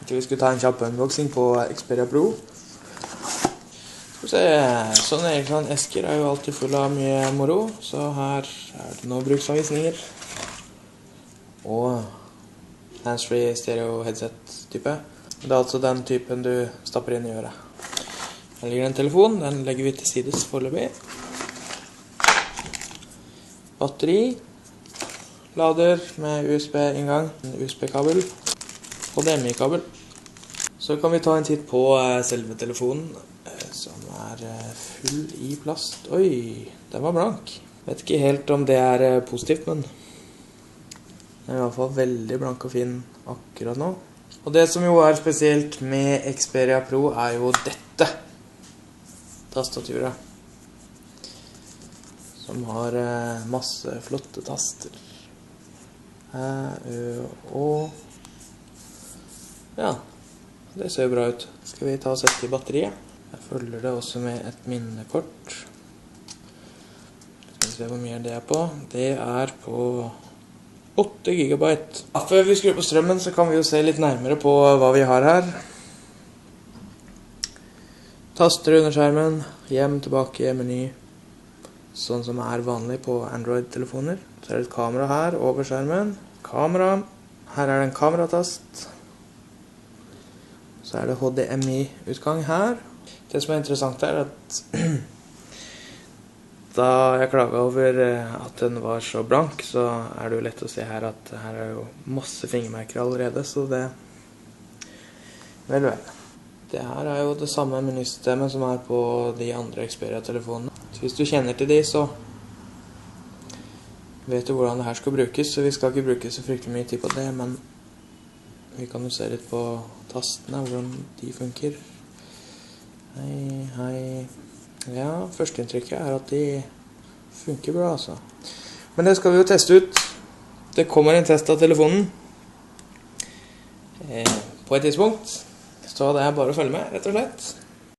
tenkte vi skulle ta en kjapp unboxing på Xperia Pro. Skal vi se, sånn Eriksson esker er jo alltid full av mye moro, så her er det noen bruksanvisninger. Og hands-free stereo headset type. Det er altså den typen du stapper inn i øret. Her ligger en telefon, den legger vi til sides foreløpig. Batteri, lader med USB-inngang, en USB-kabel, HDMI-kabel. Så kan vi ta en titt på selve telefonen, som er full i plast. Oi, den var blank. Vet ikke helt om det er positivt, men den er i hvert fall veldig blank og fin akkurat nå. Og det som jo er spesielt med Xperia Pro er jo dette tastaturet, som har masse flotte taster. Og ja, det ser jo bra ut. Skal vi ta og sette i batteriet? Jeg følger det også med et minnekort. Skal vi se hvor mye det er på. Det er på 8 GB. Før vi skrur på strømmen så kan vi jo se litt nærmere på hva vi har her. Taster under skjermen, hjem, tilbake, meny. Sånn som er vanlig på Android-telefoner. Så er det et kamera her over skjermen. Kamera. Her er det en kameratast. Så er det HDMI-utgang her. Det som er interessant er at da jeg klaget over at den var så blank, så er det jo lett å se her at her er jo masse fingermerker allerede, så det vel. Det her er jo det samme menysystemet som er på de andre Xperia-telefonene. Så hvis du kjenner til de, så vet du hvordan det her skal brukes, så vi skal ikke bruke så fryktelig mye tid på det, men vi kan jo se litt på tastene, hvordan de funker. Hei, hei. Ja, førsteinntrykket er at de funker bra, altså. Men det skal vi jo teste ut. Det kommer en test av telefonen på et tidspunkt. Så det er bare å følge med, rett og slett.